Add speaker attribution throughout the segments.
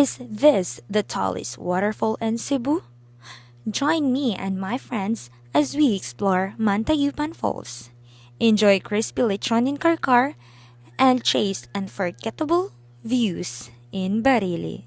Speaker 1: Is this the tallest waterfall in Cebu? Join me and my friends as we explore Mantayupan Falls, enjoy crispy lechon in Carcar, and chase unforgettable views in Barili.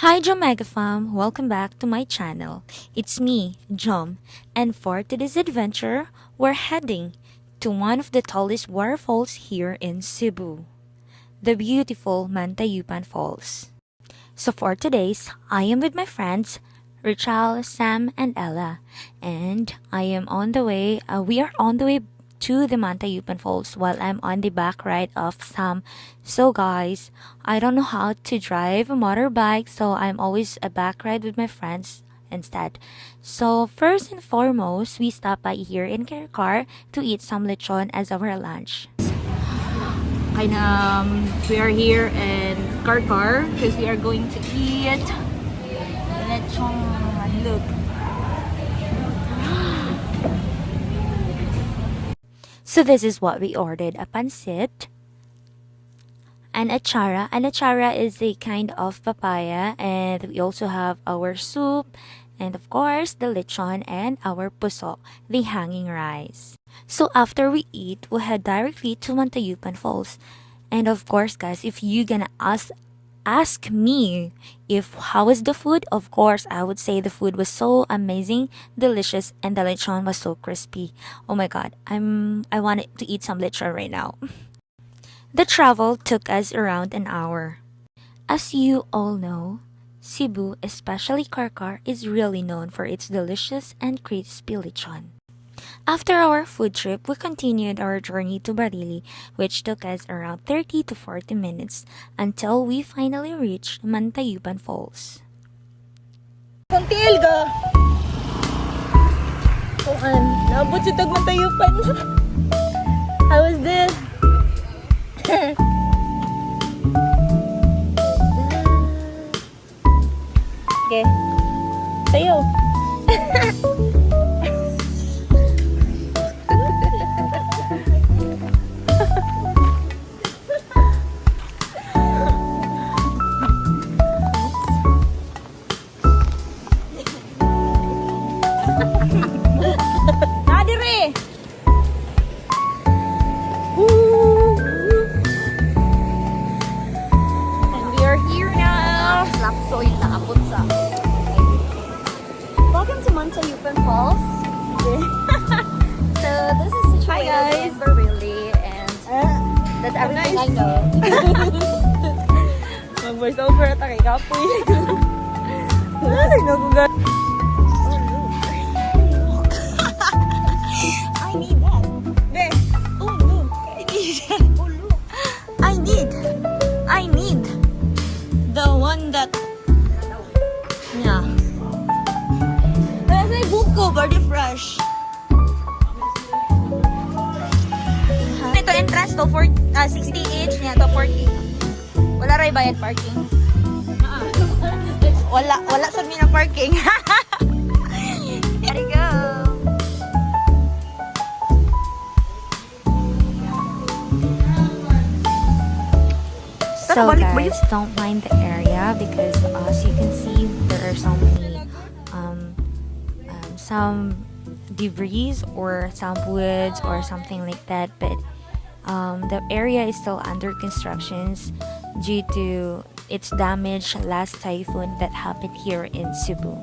Speaker 1: Hi Jomega fam, welcome back to my channel. It's me, Jom, and for today's adventure, we're heading to one of the tallest waterfalls here in Cebu, the beautiful Mantayupan Falls. So for today's, I am with my friends Ritchelle, Sam, and Ella, and we are on the way to the Mantayupan Falls while I'm on the back ride of Sam. So guys, I don't know how to drive a motorbike, so I'm always a back ride with my friends instead. So first and foremost, we stop by here in Carcar to eat some lechon as our lunch.
Speaker 2: We are here in Carcar because we are going to eat lechon. Look.
Speaker 1: So this is what we ordered: a pancit, and achara. An achara is a kind of papaya, and we also have our soup, and of course the lechon and our puso, the hanging rice. So after we eat, we head directly to Mantayupan Falls. And of course guys, if you gonna ask me if how is the food, of course I would say the food was so amazing, delicious, and the lechon was so crispy. Oh my god, I wanted to eat some lechon right now. The travel took us around an hour. As you all know, Cebu, especially Carcar, is really known for its delicious and crispy lechon. After our food trip, we continued our journey to Barili, which took us around 30 to 40 minutes until we finally reached Mantayupan Falls.
Speaker 2: Kuntil ka! Naabot si Mantayupan. How was this? Okay. Sayo. Nadire! And we are here now.
Speaker 3: Lakso yung naabot sa. Welcome to Mantayupan Falls. So this is situated in Barili, and that's everything I know.
Speaker 2: Mag-voice over at kay Kapoy. Ay, nagugat.
Speaker 3: I need that.
Speaker 2: Be.
Speaker 3: Oh look. I need that. Oh look. I need the one that. Yeah. There's a buko, very fresh. Ito entrance to 60 each niya to 40. Wala ray bayad parking. Wala sa mina parking. There you go.
Speaker 1: So guys, don't mind the area because as you can see, there are so many some debris or some woods or something like that, but the area is still under constructions due to its damage last typhoon that happened here in Cebu.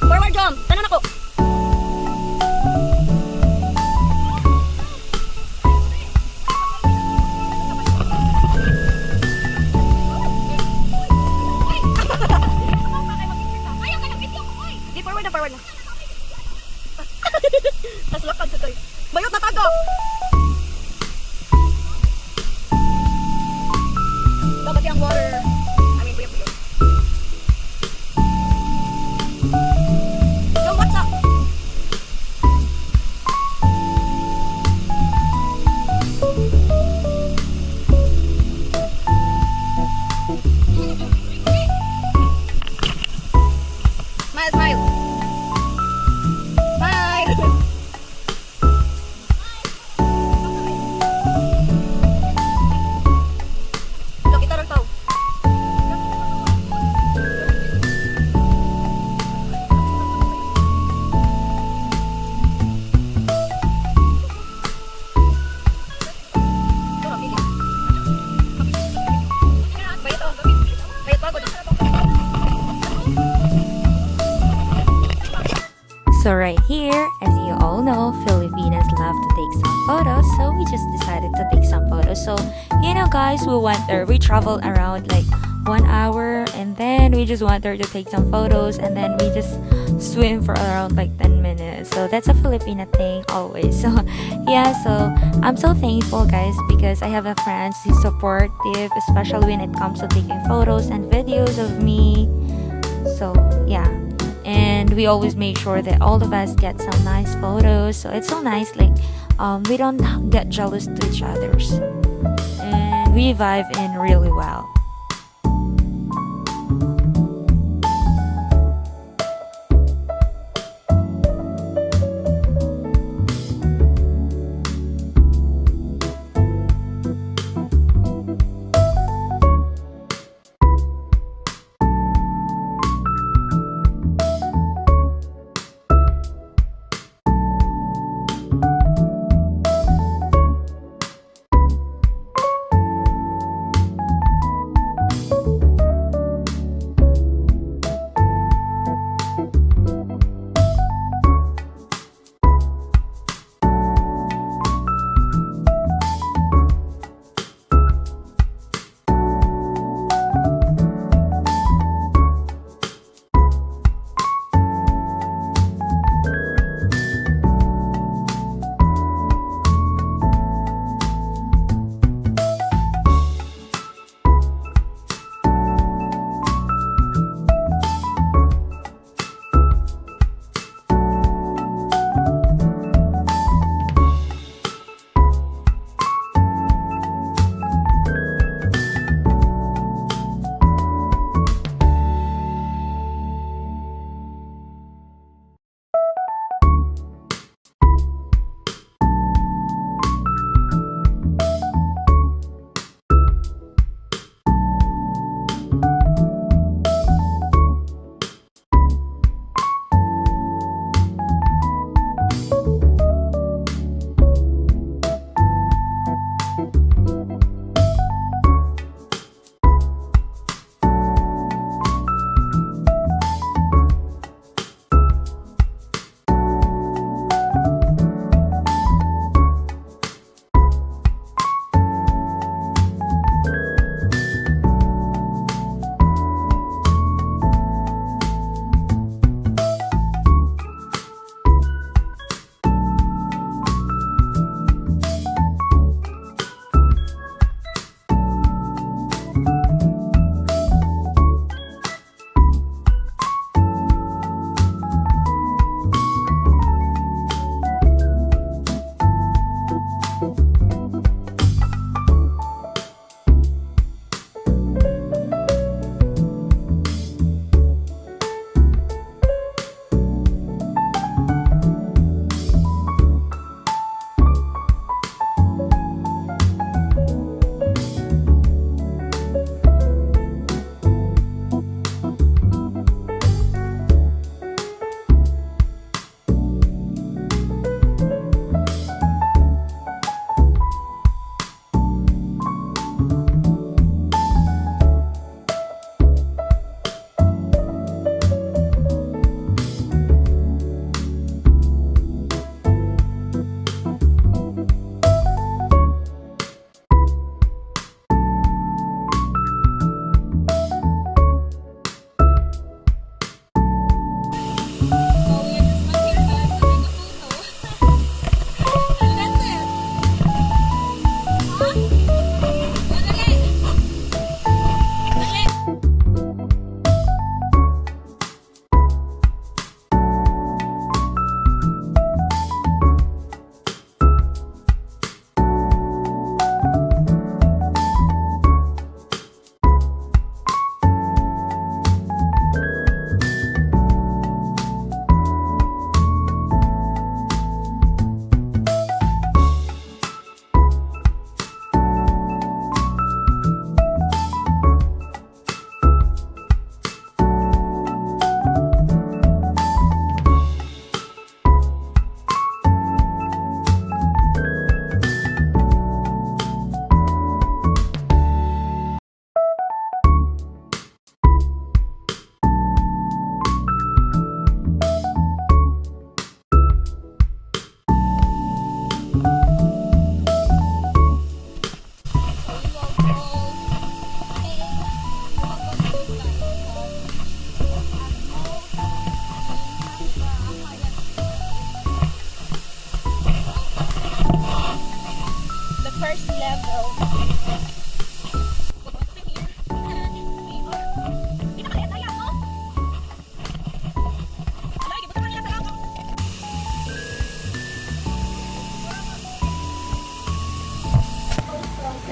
Speaker 3: Forward jump. Tanan ako. Forward na.
Speaker 1: So right here, as you all know, Filipinos love to take some photos, so we just decided to take some photos. So, guys, we traveled around like 1 hour, and then we just went there to take some photos, and then we just swim for around like 10 minutes. So that's a Filipina thing always. So yeah, so I'm so thankful, guys, because I have a friends who's supportive, especially when it comes to taking photos and videos of me. So yeah, and we always make sure that all of us get some nice photos. So it's so nice, like we don't get jealous to each others, and we vibe in really well.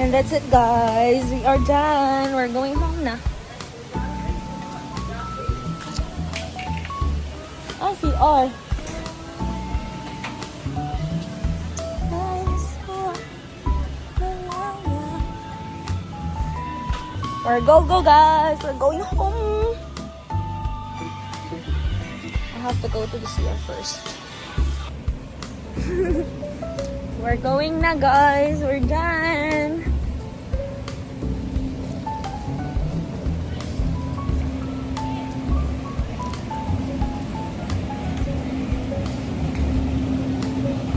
Speaker 2: And that's it, guys. We are done. We're going home na. Ah, see all. We're go, guys. We're going home. I have to go to the CR first. We're going na, guys. We're done.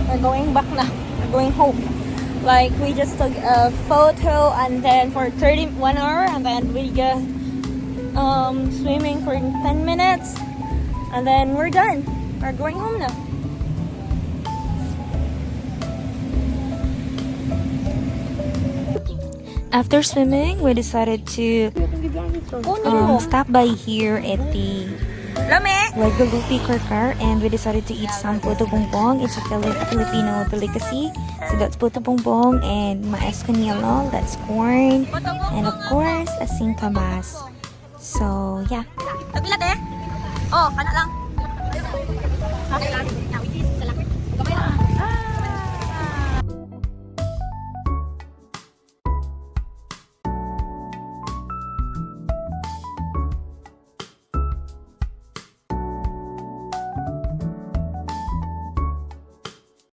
Speaker 2: We're going back na. We're going home. Like, we just took a photo and then for 1 hour and then we go swimming for 10 minutes and then we're done. We're going home now.
Speaker 1: After swimming, we decided to stop by here at the Guadalupe Carcar, and we decided to eat some puto bongbong. It's a Filipino delicacy. So that's puto bongbong and mais canelo, that's corn, and of course, asing kamas. So, yeah.
Speaker 3: Nagbilat eh? Oh, kana lang.